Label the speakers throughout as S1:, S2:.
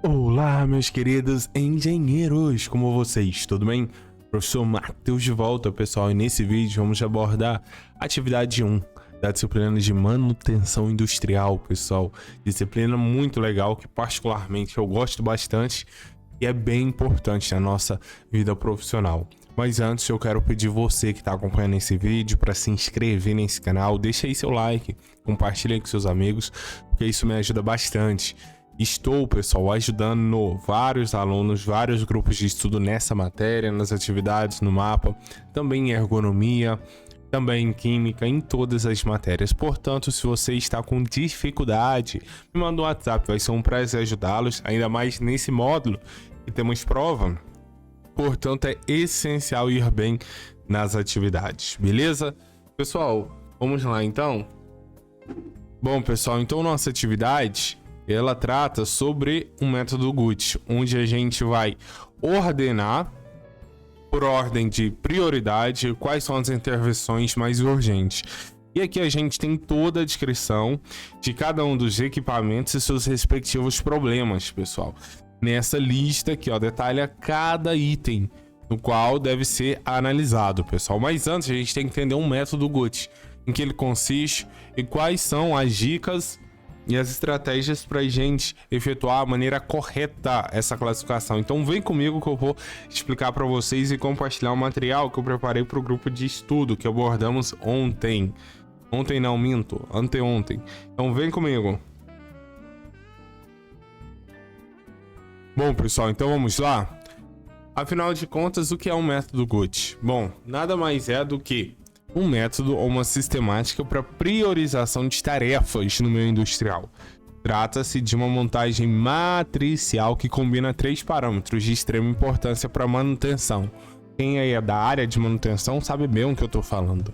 S1: Olá, meus queridos engenheiros, como vocês? Tudo bem? Professor Matheus de volta, pessoal, e nesse vídeo vamos abordar a atividade 1 da disciplina de manutenção industrial, pessoal. Disciplina muito legal que particularmente eu gosto bastante e é bem importante na nossa vida profissional. Mas antes eu quero pedir você que está acompanhando esse vídeo para se inscrever nesse canal, deixa aí seu like, compartilha com seus amigos, porque isso me ajuda bastante. Estou, pessoal, ajudando vários alunos, vários grupos de estudo nessa matéria, nas atividades, no mapa, também em ergonomia, também em química, em todas as matérias. Portanto, se você está com dificuldade, me manda um WhatsApp, vai ser um prazer ajudá-los, ainda mais nesse módulo que temos prova. Portanto, é essencial ir bem nas atividades, beleza? Pessoal, vamos lá então? Bom, pessoal, então nossa atividade ela trata sobre um método GUT, onde a gente vai ordenar por ordem de prioridade quais são as intervenções mais urgentes. E aqui a gente tem toda a descrição de cada um dos equipamentos e seus respectivos problemas, pessoal. Nessa lista aqui, ó, detalha cada item no qual deve ser analisado, pessoal. Mas antes a gente tem que entender um método GUT, em que ele consiste e quais são as dicas e as estratégias para a gente efetuar a maneira correta essa classificação. Então vem comigo que eu vou explicar para vocês e compartilhar o material que eu preparei para o grupo de estudo que abordamos ontem. Ontem não, minto, anteontem. Então vem comigo. Bom, pessoal, então vamos lá. Afinal de contas, o que é um método GUT? Bom, nada mais é do que um método ou uma sistemática para priorização de tarefas no meio industrial. Trata-se de uma montagem matricial que combina 3 parâmetros de extrema importância para manutenção. Quem aí é da área de manutenção sabe bem o que eu estou falando.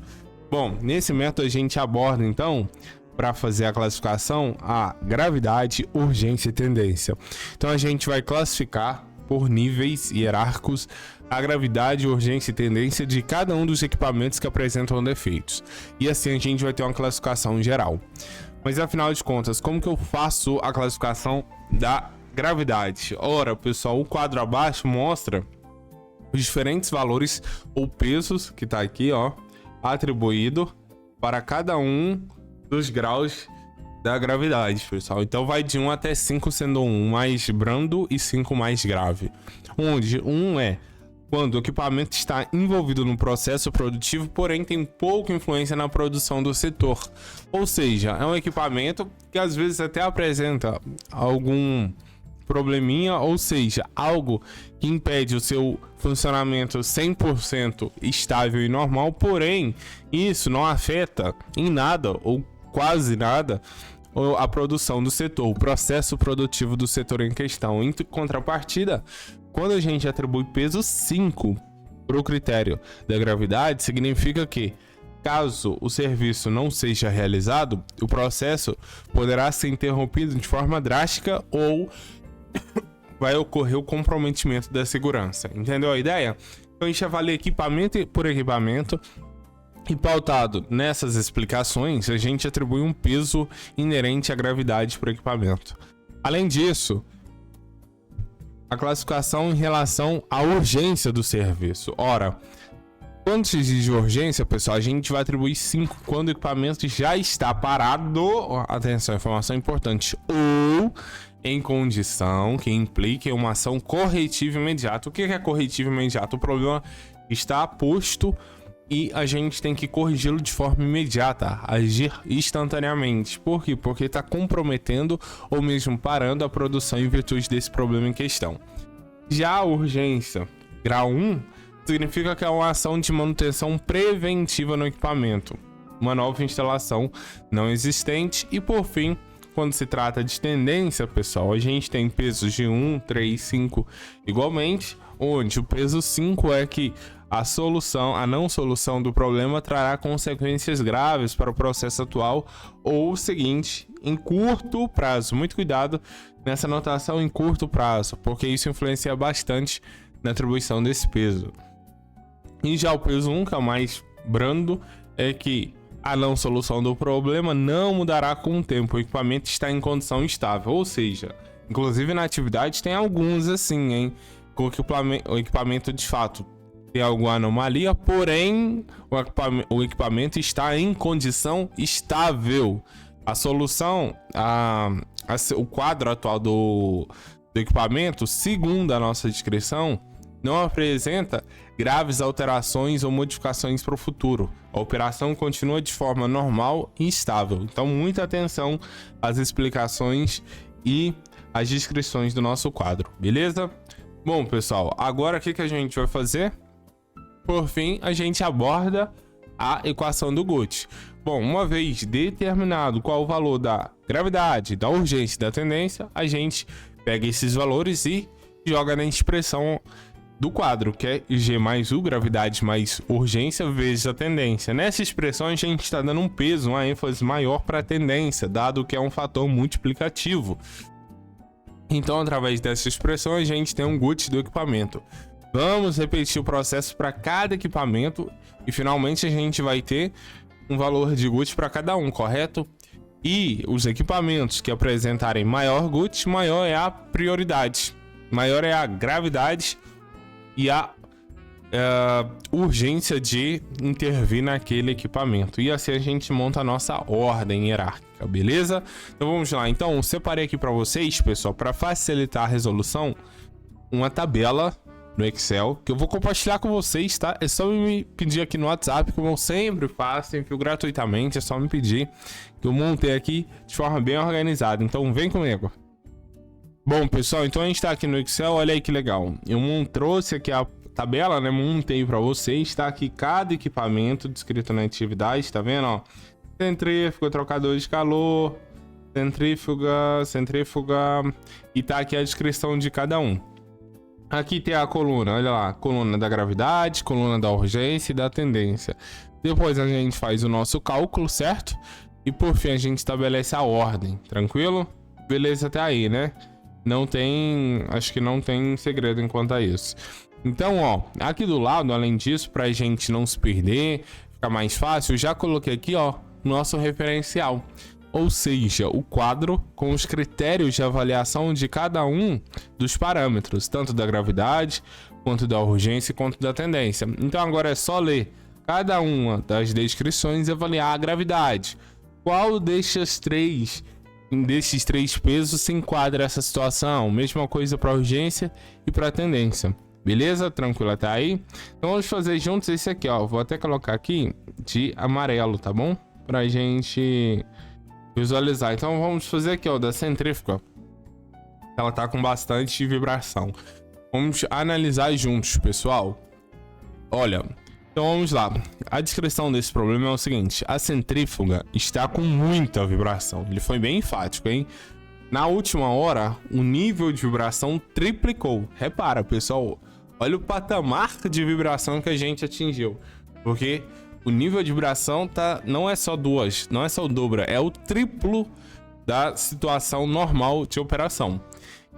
S1: Bom, nesse método a gente aborda então, para fazer a classificação, a gravidade, urgência e tendência. Então a gente vai classificar por níveis hierárquicos a gravidade, urgência e tendência de cada um dos equipamentos que apresentam defeitos. E assim a gente vai ter uma classificação geral. Mas afinal de contas, como que eu faço a classificação da gravidade? Ora, pessoal, o quadro abaixo mostra os diferentes valores ou pesos que está aqui, ó, atribuído para cada um dos graus da gravidade, pessoal. Então vai de 1 até 5, sendo 1 mais brando e 5 mais grave. Onde 1 é quando o equipamento está envolvido no processo produtivo, porém tem pouca influência na produção do setor. Ou seja, é um equipamento que às vezes até apresenta algum probleminha, ou seja, algo que impede o seu funcionamento 100% estável e normal, porém isso não afeta em nada ou quase nada a produção do setor, o processo produtivo do setor em questão. Em contrapartida, quando a gente atribui peso 5 para o critério da gravidade, significa que, caso o serviço não seja realizado, o processo poderá ser interrompido de forma drástica ou vai ocorrer o comprometimento da segurança. Entendeu a ideia? Então a gente avalia equipamento por equipamento e, pautado nessas explicações, a gente atribui um peso inerente à gravidade para o equipamento. Além disso, a classificação em relação à urgência do serviço. Ora, quando se diz urgência, pessoal, a gente vai atribuir 5 quando o equipamento já está parado, atenção, informação importante, ou em condição que implique uma ação corretiva imediata. O que é corretivo imediato? O problema está posto e a gente tem que corrigi-lo de forma imediata, agir instantaneamente. Por quê? Porque está comprometendo ou mesmo parando a produção em virtude desse problema em questão. Já a urgência, grau 1, significa que é uma ação de manutenção preventiva no equipamento, uma nova instalação não existente. E por fim, quando se trata de tendência, pessoal, a gente tem pesos de 1, 3, 5 igualmente, onde o peso 5 é que a não solução do problema trará consequências graves para o processo atual ou o seguinte, em curto prazo. Muito cuidado nessa anotação em curto prazo, porque isso influencia bastante na atribuição desse peso. E já o peso 1, que é o mais brando, é que a não solução do problema não mudará com o tempo. O equipamento está em condição estável, ou seja, Inclusive na atividade tem alguns assim, hein? Com o equipamento de fato tem alguma anomalia, porém o equipamento está em condição estável. A solução, o quadro atual do equipamento, segundo a nossa descrição, não apresenta graves alterações ou modificações para o futuro. A operação continua de forma normal e estável. Então, muita atenção às explicações e às descrições do nosso quadro, beleza? Bom, pessoal, agora o que a gente vai fazer? Por fim, a gente aborda a equação do GUT. Bom, uma vez determinado qual o valor da gravidade, da urgência e da tendência, a gente pega esses valores e joga na expressão do quadro, que é G mais U, gravidade mais urgência, vezes a tendência. Nessa expressão, a gente está dando um peso, uma ênfase maior para a tendência, dado que é um fator multiplicativo. Então, através dessa expressão, a gente tem um GUT do equipamento. Vamos repetir o processo para cada equipamento e, finalmente, a gente vai ter um valor de GUT para cada um, correto? E os equipamentos que apresentarem maior GUT, maior é a prioridade, maior é a gravidade e a urgência de intervir naquele equipamento. E assim a gente monta a nossa ordem hierárquica, beleza? Então vamos lá. Então eu separei aqui para vocês, pessoal, para facilitar a resolução, uma tabela no Excel que eu vou compartilhar com vocês, tá? É só me pedir aqui no WhatsApp, como eu sempre faço, envio gratuitamente, é só me pedir que eu montei aqui de forma bem organizada. Então vem comigo. Bom, pessoal, então a gente tá aqui no Excel, olha aí que legal. Eu trouxe aqui a tabela, né? Montei para vocês, tá aqui cada equipamento descrito na atividade, tá vendo, ó? Centrífuga, trocador de calor, centrífuga, e tá aqui a descrição de cada um. Aqui tem a coluna, olha lá, coluna da gravidade, coluna da urgência e da tendência. Depois a gente faz o nosso cálculo, certo? E por fim a gente estabelece a ordem, tranquilo? Beleza até aí, né? Acho que não tem segredo enquanto a isso. Então, ó, aqui do lado, além disso, pra gente não se perder, ficar mais fácil, eu já coloquei aqui, ó, nosso referencial. Ou seja, o quadro com os critérios de avaliação de cada um dos parâmetros, tanto da gravidade, quanto da urgência, quanto da tendência. Então agora é só ler cada uma das descrições e avaliar a gravidade. Qual desses três pesos se enquadra essa situação? Mesma coisa para urgência e para tendência. Beleza? Tranquilo até aí? Então vamos fazer juntos esse aqui, ó. Vou até colocar aqui de amarelo, tá bom? Pra gente visualizar. Então vamos fazer aqui, ó, da centrífuga. Ela tá com bastante vibração. Vamos analisar juntos, pessoal. Olha, então vamos lá. A descrição desse problema é o seguinte: a centrífuga está com muita vibração. Ele foi bem enfático, hein? Na última hora, o nível de vibração triplicou. Repara, pessoal, olha o patamar de vibração que a gente atingiu. Porque o nível de vibração não é só o dobro, é o triplo da situação normal de operação.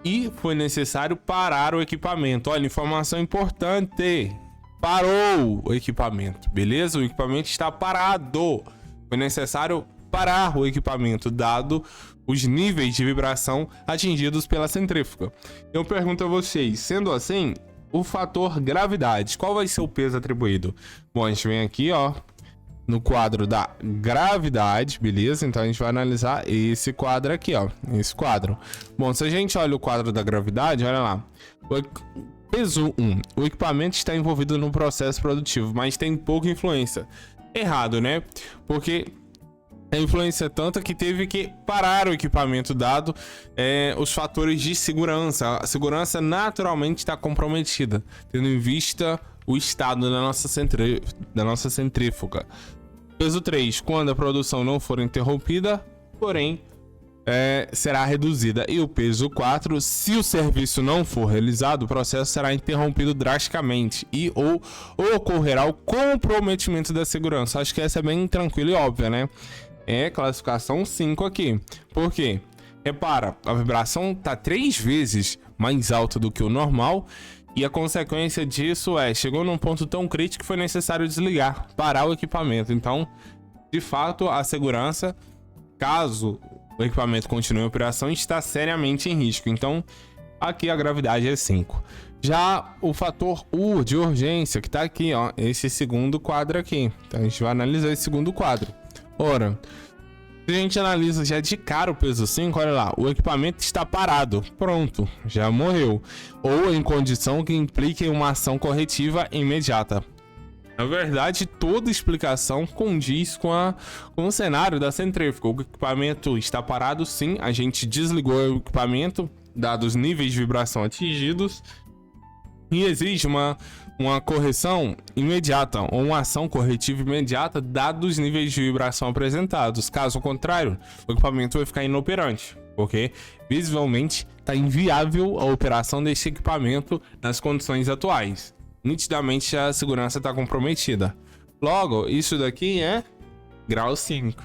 S1: E foi necessário parar o equipamento. Olha, informação importante. Parou o equipamento, beleza? O equipamento está parado. Foi necessário parar o equipamento, dado os níveis de vibração atingidos pela centrífuga. Eu pergunto a vocês, sendo assim, o fator gravidade, qual vai ser o peso atribuído? Bom, a gente vem aqui, ó, no quadro da gravidade, beleza? Então a gente vai analisar esse quadro aqui, ó, esse quadro. Bom, se a gente olha o quadro da gravidade, olha lá. Peso 1. O equipamento está envolvido no processo produtivo, mas tem pouca influência. Errado, né? Porque a influência é tanta que teve que parar o equipamento, dado os fatores de segurança. A segurança naturalmente está comprometida, tendo em vista o estado da nossa centrífuga. Peso 3. Quando a produção não for interrompida, porém, será reduzida. E o peso 4. Se o serviço não for realizado, o processo será interrompido drasticamente ou ocorrerá o comprometimento da segurança. Acho que essa é bem tranquila e óbvia, né? É classificação 5 aqui. Por quê? Repara, a vibração está 3 vezes mais alta do que o normal e a consequência disso chegou num ponto tão crítico que foi necessário desligar, parar o equipamento. Então, de fato, a segurança, caso o equipamento continua em operação e está seriamente em risco. Então, aqui a gravidade é 5. Já o fator U de urgência, que está aqui, ó, esse segundo quadro aqui. Então, a gente vai analisar esse segundo quadro. Ora, se a gente analisa já de cara o peso 5, olha lá, o equipamento está parado. Pronto, já morreu. Ou em condição que implique uma ação corretiva imediata. Na verdade, toda explicação condiz com o cenário da centrífuga. O equipamento está parado, sim. A gente desligou o equipamento, dados os níveis de vibração atingidos. E exige uma correção imediata, ou uma ação corretiva imediata, dados os níveis de vibração apresentados. Caso contrário, o equipamento vai ficar inoperante, porque visivelmente está inviável a operação desse equipamento nas condições atuais. Nitidamente a segurança está comprometida. Logo, isso daqui é grau 5.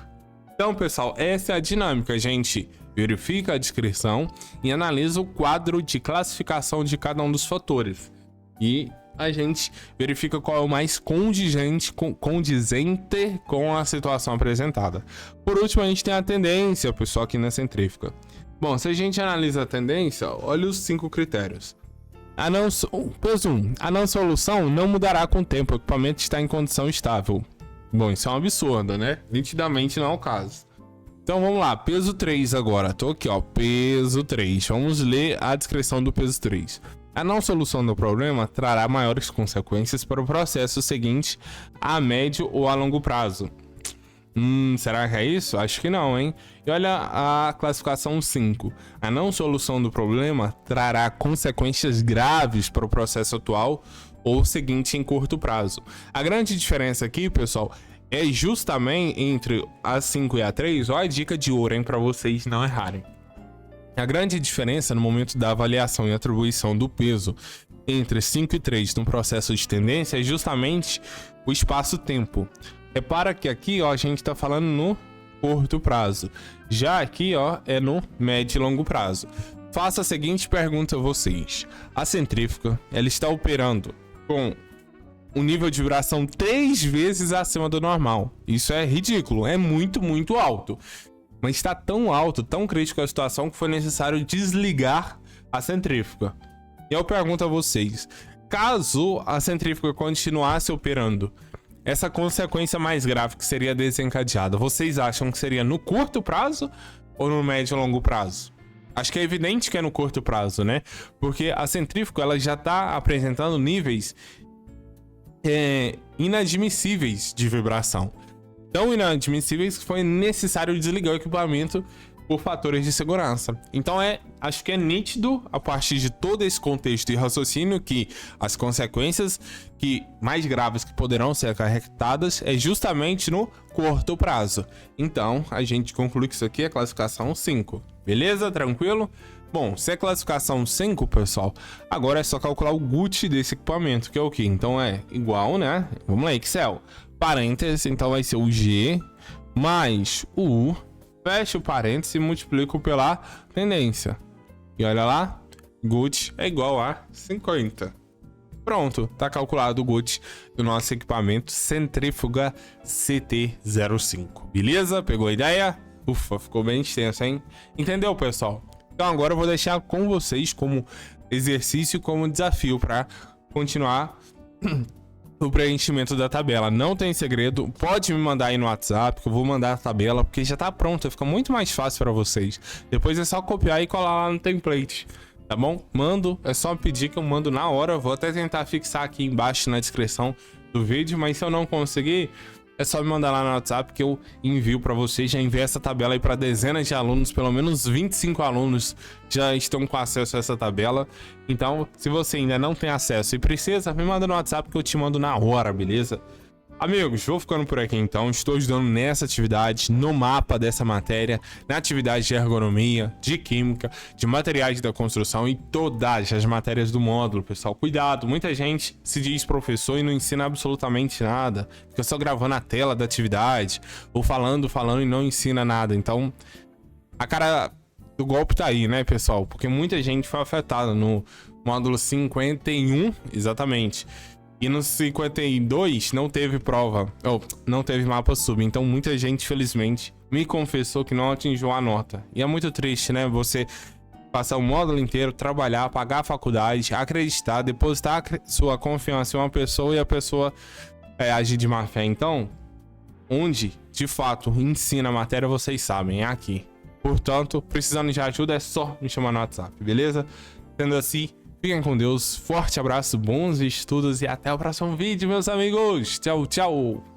S1: Então, pessoal, essa é a dinâmica. A gente verifica a descrição e analisa o quadro de classificação de cada um dos fatores. E a gente verifica qual é o mais condizente com a situação apresentada. Por último, a gente tem a tendência, pessoal, aqui na centrífuga. Bom, se a gente analisa a tendência, olha os 5 critérios. Peso 1. A não solução não mudará com o tempo, o equipamento está em condição estável. Bom, isso é um absurdo, né? Nitidamente não é o caso. Então vamos lá, peso 3 agora. Tô aqui, ó, peso 3. Vamos ler a descrição do peso 3. A não solução do problema trará maiores consequências para o processo seguinte a médio ou a longo prazo. Será que é isso? Acho que não, hein? E olha a classificação 5. A não solução do problema trará consequências graves para o processo atual ou seguinte em curto prazo. A grande diferença aqui, pessoal, é justamente entre a 5 e a 3. Olha a dica de ouro, hein, para vocês não errarem. A grande diferença no momento da avaliação e atribuição do peso entre 5 e 3 no processo de tendência é justamente o espaço-tempo. Repara que aqui, ó, a gente está falando no curto prazo. Já aqui, ó, é no médio e longo prazo. Faço a seguinte pergunta a vocês. A centrífuga, ela está operando com um nível de vibração 3 vezes acima do normal. Isso é ridículo, é muito, muito alto. Mas está tão alto, tão crítico a situação que foi necessário desligar a centrífuga. E eu pergunto a vocês, caso a centrífuga continuasse operando, essa consequência mais grave que seria desencadeada, vocês acham que seria no curto prazo ou no médio e longo prazo? Acho que é evidente que é no curto prazo, né? Porque a centrífuga ela já está apresentando níveis inadmissíveis de vibração. Tão inadmissíveis que foi necessário desligar o equipamento por fatores de segurança. Então acho que é nítido, a partir de todo esse contexto e raciocínio, que as consequências mais graves que poderão ser acarretadas é justamente no curto prazo. Então, a gente conclui que isso aqui é classificação 5. Beleza? Tranquilo? Bom, se é classificação 5, pessoal, agora é só calcular o GUT desse equipamento, que é o quê? Então é igual, né? Vamos lá, Excel. Parênteses, então vai ser o G mais o U. Fecho o parênteses e multiplico pela tendência. E olha lá, GUT é igual a 50. Pronto, tá calculado o GUT do nosso equipamento centrífuga CT05. Beleza? Pegou a ideia? Ufa, ficou bem extenso, hein? Entendeu, pessoal? Então agora eu vou deixar com vocês como exercício, como desafio para continuar o preenchimento da tabela. Não tem segredo, pode me mandar aí no WhatsApp que eu vou mandar a tabela, porque já tá pronta, fica muito mais fácil para vocês. Depois é só copiar e colar lá no template, tá bom? Mando, é só pedir que eu mando na hora. Vou até tentar fixar aqui embaixo na descrição do vídeo, mas se eu não conseguir, é só me mandar lá no WhatsApp que eu envio para vocês. Já envio essa tabela aí para dezenas de alunos, pelo menos 25 alunos já estão com acesso a essa tabela. Então, se você ainda não tem acesso e precisa, me manda no WhatsApp que eu te mando na hora, beleza? Amigos, vou ficando por aqui então. Estou ajudando nessa atividade, no mapa dessa matéria, na atividade de ergonomia, de química, de materiais da construção e todas as matérias do módulo, pessoal. Cuidado, muita gente se diz professor e não ensina absolutamente nada. Fica só gravando a tela da atividade, ou falando e não ensina nada. Então, a cara do golpe tá aí, né, pessoal? Porque muita gente foi afetada no módulo 51, exatamente. E no 52 não teve prova, ou não teve mapa sub. Então muita gente, felizmente, me confessou que não atingiu a nota. E é muito triste, né? Você passar o módulo inteiro, trabalhar, pagar a faculdade, acreditar, depositar sua confiança em uma pessoa e a pessoa agir de má fé. Então, onde de fato ensina a matéria, vocês sabem, é aqui. Portanto, precisando de ajuda, é só me chamar no WhatsApp, beleza? Sendo assim, fiquem com Deus, forte abraço, bons estudos e até o próximo vídeo, meus amigos. Tchau, tchau!